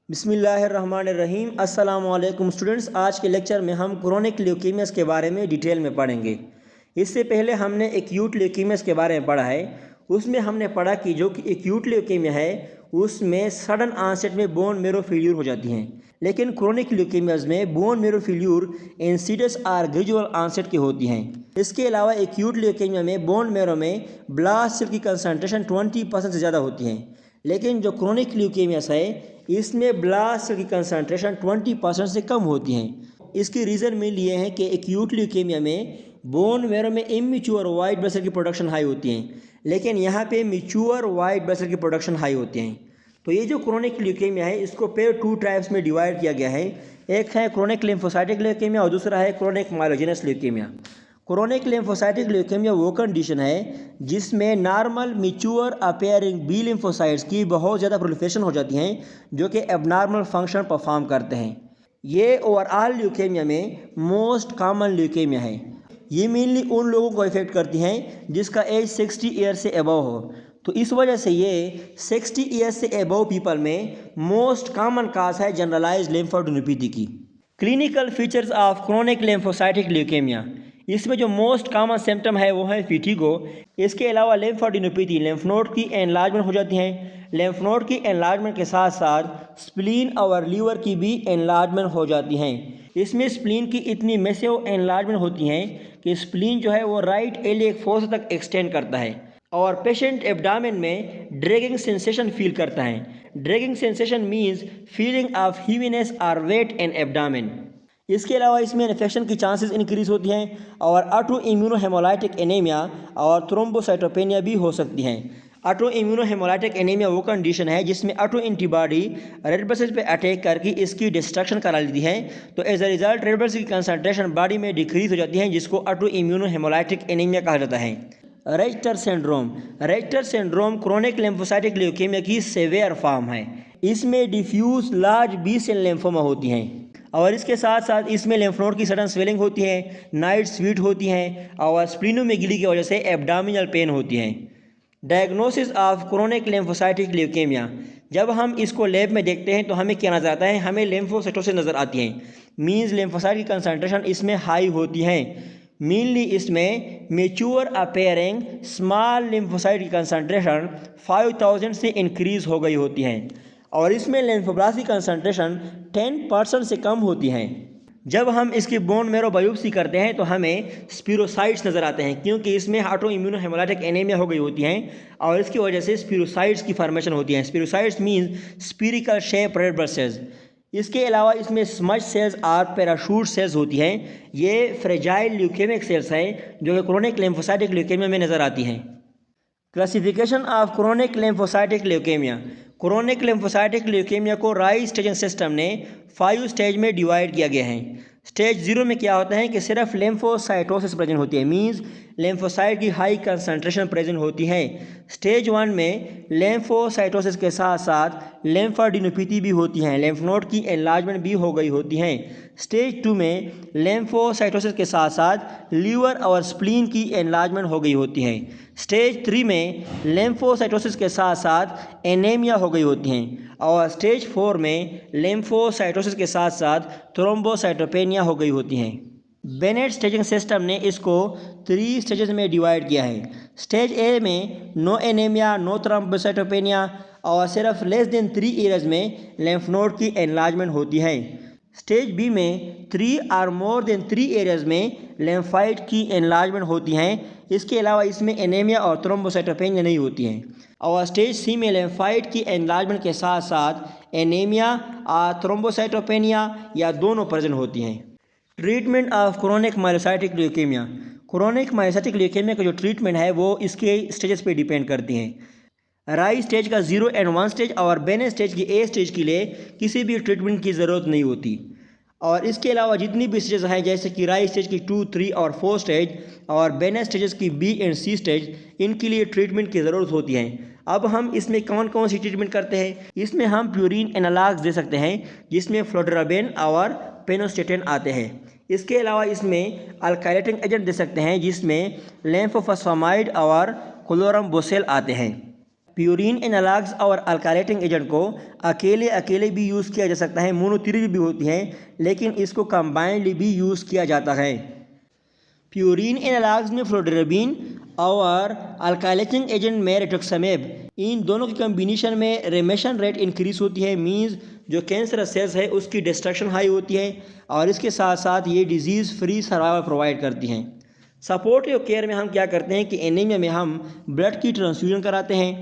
बिस्मिल्लाहिर्रहमानिर्रहीम। अस्सलामु अलैकुम स्टूडेंट्स। आज के लेक्चर में हम क्रोनिक ल्यूकीमियास के बारे में डिटेल में पढ़ेंगे। इससे पहले हमने एक्यूट ल्यूकीमियास के बारे में पढ़ा है। उसमें हमने पढ़ा कि जो कि एक्यूट ल्यूकीमिया है उसमें सडन ऑनसेट में बोन मेरो फेल्यूर हो जाती हैं, लेकिन क्रोनिक ल्यूकीमियास में बोन मेरो फेल्यूर इंसिडियस और ग्रेजुअल ऑनसेट की होती हैं। इसके अलावा एक्यूट ल्यूकीमिया में बोन मेरो में ब्लास्ट सेल की कंसनट्रेशन 20% से ज़्यादा होती हैं, लेकिन जो क्रोनिक ल्यूकीमियास है इसमें ब्लास्ट सेल की कंसनट्रेशन 20% से कम होती हैं। इसकी रीज़न में लिए हैं कि एक्यूट ल्यूकीमिया में बोन मेरो में इमेच्योर वाइट ब्लड सेल की प्रोडक्शन हाई होती हैं, लेकिन यहाँ पे मैच्योर वाइट ब्लड सेल की प्रोडक्शन हाई होती हैं। तो ये जो क्रोनिक ल्यूकीमिया है इसको फिर 2 टाइप्स में डिवाइड किया गया है। एक है क्रोनिक लिम्फोसाइटिक ल्यूकीमिया और दूसरा है chronic myelogenous leukaemia. Chronic lymphocytic leukaemia वो कंडीशन है जिसमें normal mature appearing B lymphocytes की बहुत ज़्यादा प्रोलिफरेशन हो जाती हैं जो कि एबनॉर्मल फंक्शन परफॉर्म करते हैं। ये ओवरऑल ल्यूकीमिया में मोस्ट कॉमन ल्यूकीमिया है। ये मेनली उन लोगों को इफेक्ट करती हैं जिसका एज 60 ईयर से अबव हो। तो इस वजह से ये 60 ईयर से अबव पीपल में मोस्ट कॉमन काज है जनरलाइज्ड लिम्फोडेनोपैथी की। Clinical features of chronic lymphocytic leukaemia, इसमें जो मोस्ट कॉमन सिम्टम है वो है फिटिगो। इसके अलावा लिम्फोडेनोपैथी, लिम्फ नोड की एनलार्जमेंट हो जाती हैं। लिम्फ नोड की एनलार्जमेंट के साथ साथ स्प्लीन और लीवर की भी एनलार्जमेंट हो जाती हैं। इसमें स्प्लीन की इतनी मैसिव एनलार्जमेंट होती हैं कि स्प्लीन जो है वो राइट इलियक फोर्स तक एक्सटेंड करता है और पेशेंट एब्डामेन में ड्रैगिंग सेंसेशन फील करता है। Dragging sensation means feeling of heaviness और वेट इन एब्डामेन। इसके अलावा इसमें इन्फेक्शन की चांसेस इंक्रीज होती हैं और ऑटो इम्यूनोहेमोलाइटिक एनीमिया और थ्रोम्बोसाइटोपेनिया भी हो सकती हैं। ऑटो इम्यूनोहेमोलाइटिक एनीमिया वो कंडीशन है जिसमें auto antibody red blood cell पे अटैक करके इसकी डिस्ट्रक्शन करा लेती है, तो as a result red blood cell की कंसनट्रेशन बॉडी में डिक्रीज हो जाती है, जिसको ऑटो इम्यूनोहेमोलाइटिक एनीमिया कहा जाता है। Richter syndrome, Richter syndrome chronic lymphocytic leukaemia की सेवियर फॉर्म है। इसमें diffuse large B cell lymphoma होती हैं और इसके साथ साथ इसमें लिम्फ नोड की सडन स्वेलिंग होती है, नाइट स्वीट होती हैं और स्प्लीनोमेगली की वजह से एब्डोमिनल पेन होती हैं। Diagnosis of chronic lymphocytic leukaemia, जब हम इसको लैब में देखते हैं तो हमें क्या नज़र आता है, हमें लिम्फोसाइटोसिस नज़र आती हैं। मीन्स लिम्फोसाइट की कंसनट्रेशन इसमें हाई होती है। मेनली इसमें मैच्योर अपीयरिंग स्मॉल लिम्फोसाइट की कंसनट्रेशन 5000 से इंक्रीज हो गई होती है और इसमें लिम्फोब्लास्ट की कंसनट्रेशन 10% से कम होती हैं। जब हम इसकी बोन मेरो बायोप्सी करते हैं तो हमें स्पिरोसाइट्स नज़र आते हैं, क्योंकि इसमें ऑटो इम्यूनोहेमोलाइटिक एनीमिया हो गई होती हैं और इसकी वजह से स्पिरोसाइट्स की फॉर्मेशन होती है। Spherocytes means spherical shape red blood cells. इसके अलावा इसमें स्मज सेल्स और पैराशूट सेल्स होती हैं। ये फ्रेजाइल ल्यूकेमिक सेल्स हैं जो कि क्रोनिक लिम्फोसाइटिक ल्यूकेमिया में नज़र आती हैं। Classification of chronic lymphocytic leukaemia, chronic lymphocytic leukaemia को राइस स्टेजिंग सिस्टम ने 5 स्टेज में डिवाइड किया गया है। स्टेज 0 में क्या होता है कि सिर्फ लिम्फोसाइटोसिस प्रेजेंट होती है, मींस लिम्फोसाइट की हाई कंसंट्रेशन प्रेजेंट होती है। स्टेज 1 में लिम्फोसाइटोसिस के साथ साथ लिम्फोडेनोपैथी भी होती है, लिम्फ नोड की एनलार्जमेंट भी हो गई होती है। स्टेज 2 में लिम्फोसाइटोसिस के साथ साथ लीवर और स्प्लीन की एनलार्जमेंट हो गई होती है। स्टेज 3 में लिम्फोसाइटोसिस के साथ साथ एनीमिया हो गई होती हैं और स्टेज 4 में लिम्फोसाइटोसिस के साथ साथ थ्रोम्बोसाइटोपेनिया हो गई होती हैं। बेनेट स्टेजिंग सिस्टम ने इसको 3 स्टेजेस में डिवाइड किया है। स्टेज ए में नो एनीमिया, नो थ्रोम्बोसाइटोपेनिया और सिर्फ लेस देन 3 एरियाज में लिम्फ नोड की एनलार्जमेंट होती है। स्टेज बी में 3 और मोर देन 3 एरियाज में लिम्फाइट की एनलार्जमेंट होती हैं। इसके अलावा इसमें एनीमिया और थ्रोम्बोसाइटोपेनिया नहीं होती हैं। और स्टेज सी में लिम्फाइट की एनलार्जमेंट के साथ साथ एनीमिया और थ्रोम्बोसाइटोपेनिया या दोनों प्रेजेंट होती हैं। Treatment of chronic myelocytic leukaemia, chronic myelocytic leukaemia का जो ट्रीटमेंट है वो इसके स्टेजेस पे डिपेंड करती हैं। राइस स्टेज का 0 and 1 स्टेज और बेनेट स्टेज की ए स्टेज के लिए किसी भी ट्रीटमेंट की ज़रूरत नहीं होती। और इसके अलावा जितनी भी स्टेज हैं जैसे कि राइस स्टेज की 2, 3 और 4 स्टेज और बेनेट स्टेजेस की बी एंड सी स्टेज, इनके लिए ट्रीटमेंट की ज़रूरत होती है। अब हम इसमें कौन कौन सी ट्रीटमेंट करते हैं, इसमें हम प्यूरिन एनालॉग्स दे सकते हैं जिसमें फ्लोडराबिन और पेनोस्टेटिन आते हैं। इसके अलावा इसमें अल्काइलेटिंग एजेंट दे सकते हैं जिसमें लेम्फोफॉस्फामाइड और क्लोराम्बोसेल आते हैं। प्यूरिन एनालॉग्स और अल्काइलेटिंग एजेंट को अकेले अकेले भी यूज़ किया जा सकता है, मोनोथेरेपी भी होती है, लेकिन इसको कंबाइंडली भी यूज़ किया जाता है। प्यूरिन एनालॉग्स में फ्लोडराबिन और अल्काइलेटिंग एजेंट में रिटुक्सामेब, इन दोनों के कम्बिनेशन में रेमिशन रेट इंक्रीज होती है, मीन्स जो कैंसर सेल्स है उसकी डिस्ट्रक्शन हाई होती है, और इसके साथ साथ ये डिजीज़ फ्री सर्वाइवल प्रोवाइड करती हैं। सपोर्टिव केयर में हम क्या करते हैं कि एनीमिया में हम ब्लड की ट्रांसफ्यूजन कराते हैं,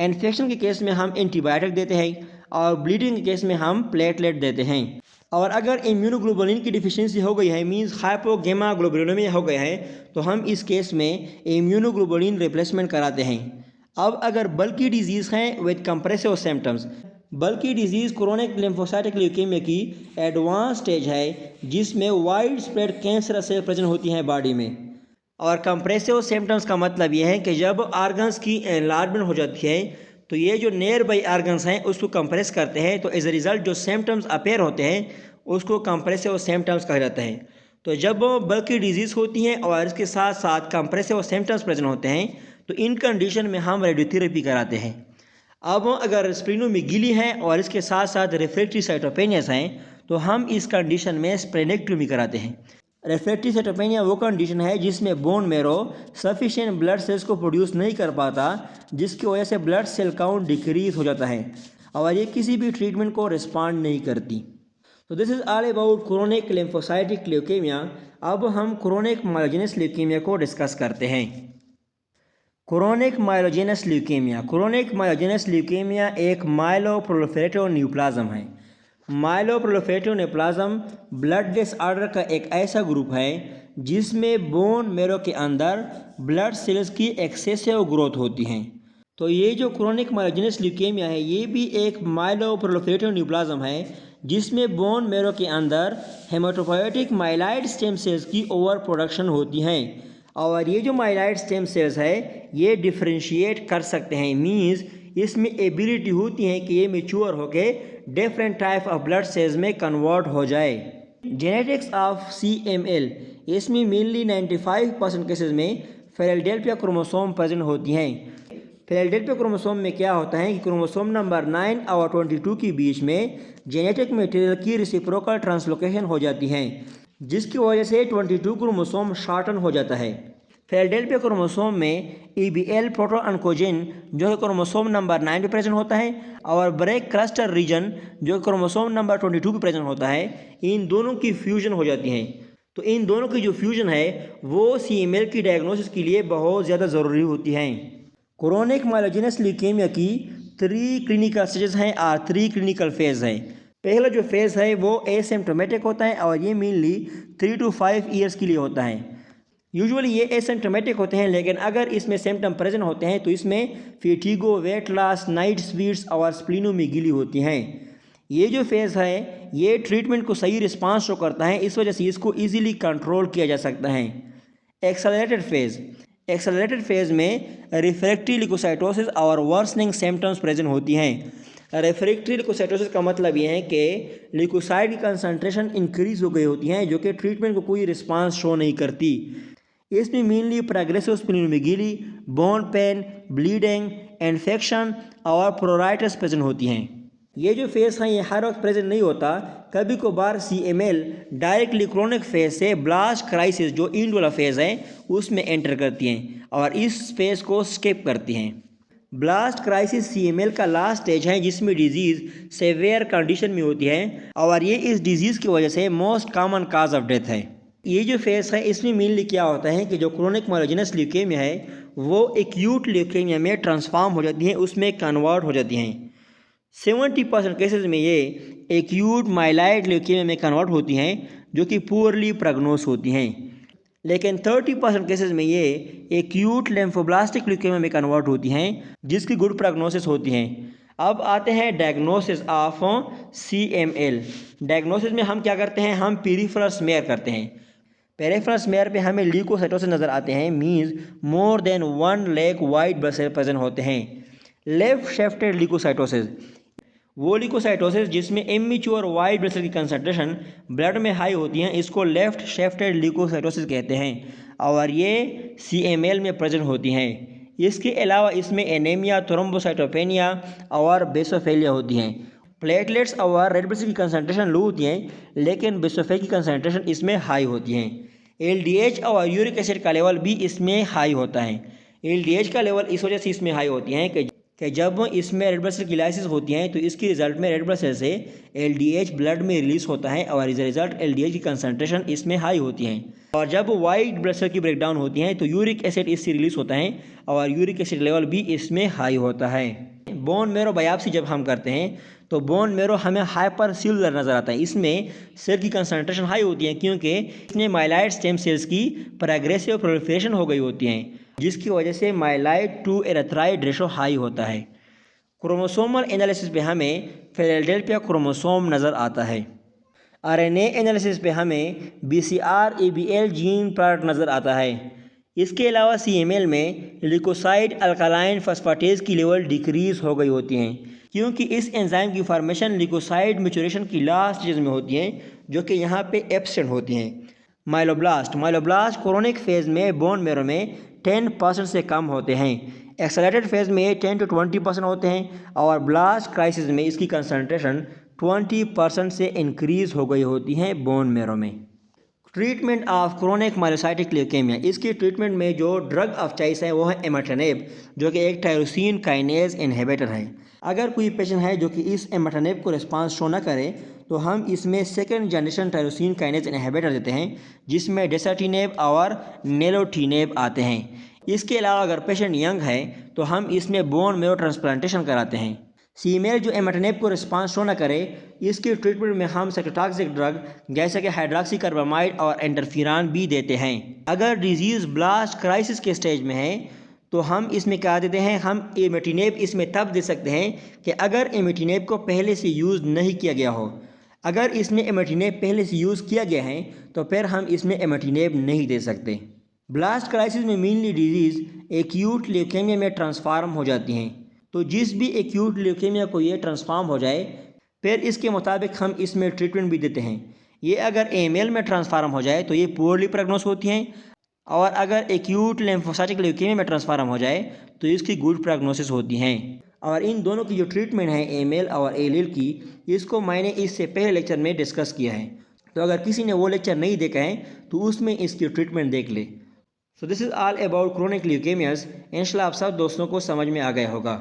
इन्फेक्शन के केस में हम एंटीबायोटिक देते हैं, और ब्लीडिंग के केस में हम प्लेटलेट देते हैं। और अगर इम्यूनोग्लोबुलिन की डिफिशियंसी हो गई है, मीन्स हाइपोगेमाग्लोबुलिनेमिया हो गया है, तो हम इस केस में इम्यूनोग्लोबुलिन रिप्लेसमेंट कराते हैं। अब अगर बल्कि डिजीज़ हैं with compressive symptoms, bulky disease chronic lymphocytic leukemia की एडवांस स्टेज है जिसमें wide spread cancer cell present होती हैं बॉडी में। और कंप्रेसिव सिम्टम्स का मतलब यह है कि जब ऑर्गन्स की एनलार्जमेंट हो जाती है तो ये जो नियर बाई ऑर्गन्स हैं उसको कंप्रेस करते हैं, तो एज ए रिज़ल्ट जो सिम्टम्स अपेयर होते हैं उसको कंप्रेसिव सिम्टम्स कहा जाता है। तो जब बल्कि डिजीज़ होती हैं और इसके साथ साथ कंप्रेसिव सिम्टम्स प्रेजेंट होते हैं तो इन कंडीशन में हम रेडियोथेरेपी कराते हैं। अब अगर स्प्लीनोमेगाली है और इसके साथ साथ रिफ्रैक्टरी साइटोपेनिया हैं तो हम इस कंडीशन में स्प्लेनेक्टोमी कराते हैं। रिफ्रैक्टरी साइटोपेनिया वो कंडीशन है जिसमें bone marrow sufficient blood cells को प्रोड्यूस नहीं कर पाता, जिसकी वजह से ब्लड सेल काउंट डिक्रीज हो जाता है और ये किसी भी ट्रीटमेंट को रिस्पॉन्ड नहीं करती। तो this is all about chronic lymphocytic leukaemia. अब हम क्रोनिक माइलोजेनस ल्यूकेमिया को डिस्कस करते हैं। क्रोनिक माइलोजेनस ल्यूकेमिया, क्रोनिक माइलोजेनस ल्यूकेमिया एक माइलोप्रोलिफरेटिव न्यूप्लाज्म है। माइलोप्रोलिफरेटिव न्यूप्लाज्म ब्लड डिसऑर्डर का एक ऐसा ग्रुप है जिसमें बोन मेरो के अंदर ब्लड सेल्स की एक्सेसिव ग्रोथ होती हैं। तो ये जो क्रोनिक माइलोजेनस ल्यूकेमिया है ये भी एक माइलोप्रोलिफरेटिव न्यूप्लाज्म है जिसमें बोन मेरो के अंदर हेमाटोपोएटिक माइलाइड स्टेम सेल्स की ओवर प्रोडक्शन होती हैं, और ये जो माइलाइड स्टेम सेल्स है ये डिफ्रेंशिएट कर सकते हैं, मीन्स इसमें एबिलिटी होती है कि ये मैच्योर होके different type of blood cells में कन्वर्ट हो जाए। जेनेटिक्स ऑफ CML, इसमें मेनली 95% केसेस में फिलाडेल्फिया क्रोमोसोम प्रेजेंट होती हैं। फिलाडेल्फिया क्रोमोसोम में क्या होता है कि क्रोमोसोम नंबर 9 और 22 के बीच में जेनेटिक मटेरियल की रेसिप्रोकल ट्रांसलोकेशन हो जाती है, जिसकी वजह से 22 क्रोमोसोम शॉर्टन हो जाता है। फिलाडेल्फिया क्रोमोसोम में EBL प्रोटोअनकोजिन जो कि क्रोमोसोम नंबर 9 पे प्रेजेंट होता है और ब्रेक क्लस्टर रीजन जो क्रोमोसोम नंबर 22 पे प्रेजेंट होता है, इन दोनों की फ्यूजन हो जाती है। तो इन दोनों की जो फ्यूजन है वो CML की डायग्नोसिस के लिए बहुत ज़्यादा ज़रूरी होती है। क्रोनिक माइलोजेनस ल्यूकेमिया की 3 क्लिनिकल स्टेजेस हैं और 3 क्लिनिकल फेज हैं। पहला जो फेज़ है वो एसिम्प्टोमेटिक होता है और ये मेनली 3 to 5 ईयर्स के लिए होता है। यूजुअली ये एसिम्प्टोमेटिक होते हैं, लेकिन अगर इसमें सिम्टम प्रेजेंट होते हैं तो इसमें फैटिगो, वेट लॉस, नाइट स्वीट्स और स्प्लीनोमेगाली होती हैं। ये जो फेज़ है ये ट्रीटमेंट को सही रिस्पांस शो करता है, इस वजह से इसको ईजिली कंट्रोल किया जा सकता है। एक्सेलरेटेड फेज़, एक्सेलरेटेड फेज़ में रिफ्रैक्टरी ल्यूकोसाइटोसिस और वर्सनिंग सिम्टम्स प्रेजेंट होती हैं। रेफ्रैक्टरी ल्यूकोसाइटोसिस का मतलब ये है कि ल्यूकोसाइट की कंसंट्रेशन इंक्रीज हो गई होती हैं जो कि ट्रीटमेंट को कोई रिस्पांस शो नहीं करती। इसमें mainly progressive splenomegaly, bone pen, bleeding, infection और प्रोराइटिस प्रेजेंट होती हैं। ये जो फेस है ये हर वक्त प्रेजेंट नहीं होता, कभी कभार CML डायरेक्टली क्रोनिक फेज से ब्लास्ट क्राइसिस जो एंड वाला फेज है उसमें एंटर करती हैं और इस फेज को स्किप करती हैं। ब्लास्ट क्राइसिस CML का लास्ट स्टेज है जिसमें डिजीज़ सेवियर कंडीशन में होती है और ये इस डिजीज़ की वजह से most common cause of death है। ये जो फेस है इसमें मेनली क्या होता है कि जो क्रोनिक माइलोजेनस ल्यूकेमिया है वो एक्यूट ल्यूकेमिया में ट्रांसफॉर्म हो जाती हैं, उसमें कन्वर्ट हो जाती हैं। 70% केसेस में ये एक्यूट माइलाइड ल्यूकेमिया में कन्वर्ट होती हैं जो कि पुअरली प्रोग्नोस होती हैं, लेकिन 30% केसेस में ये एक्यूट लिम्फोब्लास्टिक ल्यूकेमिया में कन्वर्ट होती हैं जिसकी गुड प्रोग्नोसिस होती हैं। अब आते हैं डायग्नोसिस ऑफ CML। डायग्नोसिस में हम क्या करते हैं, हम पेरिफेरल स्मेयर करते हैं। पेरिफेरल स्मेयर पे हमें ल्यूकोसाइटोसिस नज़र आते हैं, means more than 1 lakh white blood cell present होते हैं। लेफ्ट शेफ्टेड ल्यूकोसाइटोसिस, वो ल्यूकोसाइटोसिस जिसमें इमेच्योर वाइट ब्लड सेल की कंसंट्रेशन ब्लड में हाई होती हैं, इसको लेफ्ट शेफ्टेड ल्यूकोसाइटोसिस कहते हैं और ये CML में प्रेजेंट होती हैं। इसके अलावा इसमें एनीमिया, थ्रोम्बोसाइटोपेनिया और बेसोफिलिया होती हैं। प्लेटलेट्स और रेड ब्लड सेल की कंसनट्रेशन लो होती हैं, लेकिन बेसोफिल की कंसनट्रेशन इसमें हाई होती हैं। एलडीएच और यूरिक एसिड का लेवल भी इसमें हाई होता है। एलडीएच का लेवल इस वजह से इसमें हाई होती हैं कि जब इसमें रेड ब्लड सेल की लाइसिस होती हैं तो इसके रिजल्ट में रेड ब्लड सेल से एलडीएच ब्लड में रिलीज होता है और इस रिजल्ट एलडीएच की कंसनट्रेशन इसमें हाई होती हैं। और जब वाइट ब्लड सेल की ब्रेकडाउन होती हैं तो यूरिक एसिड इससे रिलीज होता है और यूरिक एसिड लेवल भी इसमें हाई होता है। बोन मेरो बायोप्सी जब हम करते हैं तो बोन मेरो हमें हाइपर सेलुलर नज़र आता है। इसमें सेल की कंसनट्रेशन हाई होती है क्योंकि इसमें माइलाइड स्टेम सेल्स की प्रोग्रेसिव प्रोलिफरेशन हो गई होती हैं, जिसकी वजह से माइलाइड टू एरिथ्राइड रेशो हाई होता है। क्रोमोसोमल एनालिसिस पे हमें फिलाडेल्फिया क्रोमोसोम नज़र आता है। आरएनए एनालिसिस पे हमें बीसीआर एबीएल जीन प्रोडक्ट नज़र आता है। इसके अलावा सीएमएल में लिकोसाइड अल्कालाइन फॉस्फेटेज की लेवल डिक्रीज हो गई होती हैं क्योंकि इस एंजाइम की फॉर्मेशन लिकोसाइड मैच्योरेशन की लास्ट स्टेज में होती हैं, जो कि यहाँ पे एब्सेंट होती हैं। माइलोब्लास्ट क्रोनिक फेज में बोन मेरो में 10% से कम होते हैं। एक्सेलरेटेड फेज में 10 to 20% होते हैं और ब्लास्ट क्राइसिस में इसकी कंसनट्रेशन 20% से इंक्रीज हो गई होती हैं बोन मेरो में। Treatment of chronic myelocytic leukaemia, इसकी ट्रीटमेंट में जो ड्रग ऑफ चॉइस है वो है इमाटिनिब, जो कि एक टायरोसिन काइनेज इनहिबिटर है। अगर कोई पेशेंट है जो कि इस इमाटिनिब को रिस्पांस शो ना करे तो हम इसमें second generation tyrosine kinase inhibitor देते हैं, जिसमें डेसर्टिनेब और नेलोटिनेब आते हैं। इसके अलावा अगर पेशेंट यंग है तो हम इसमें बोन मेरो ट्रांसप्लांटेशन कराते हैं। फीमेल जो इमाटिनिब को रिस्पांस शो ना करे, इसकी ट्रीटमेंट में हम साइटोटॉक्सिक ड्रग जैसे कि हाइड्रोक्सीकार्बामाइड और इंटरफेरॉन भी देते हैं। अगर डिजीज़ ब्लास्ट क्राइसिस के स्टेज में है तो हम इसमें क्या देते हैं, हम इमाटिनिब इसमें तब दे सकते हैं कि अगर इमाटिनिब को पहले से यूज़ नहीं किया गया हो। अगर इसमें इमाटिनिब पहले से यूज़ किया गया है तो फिर हम इसमें इमाटिनिब नहीं दे सकते। ब्लास्ट क्राइसिस में मेनली डिजीज़ एक्यूट ल्यूकेमिया में ट्रांसफार्म हो जाती हैं, तो जिस भी एक्यूट ल्यूकेमिया को ये ट्रांसफार्म हो जाए फिर इसके मुताबिक हम इसमें ट्रीटमेंट भी देते हैं। ये अगर एमएल में ट्रांसफार्म हो जाए तो ये पुअरली प्रोग्नोस होती हैं, और अगर एक्यूट लिम्फोसाइटिक ल्यूकेमिया में ट्रांसफार्म हो जाए तो इसकी गुड प्रोग्नोसिस होती हैं। और इन दोनों की जो ट्रीटमेंट है एमएल और एलएल की, इसको मैंने इससे पहले लेक्चर में डिस्कस किया है, तो अगर किसी ने वो लेक्चर नहीं देखा है तो उसमें इसकी ट्रीटमेंट देख ले। So this is all about chronic leukaemias. इंशाल्लाह आप सब दोस्तों को समझ में आ गया होगा।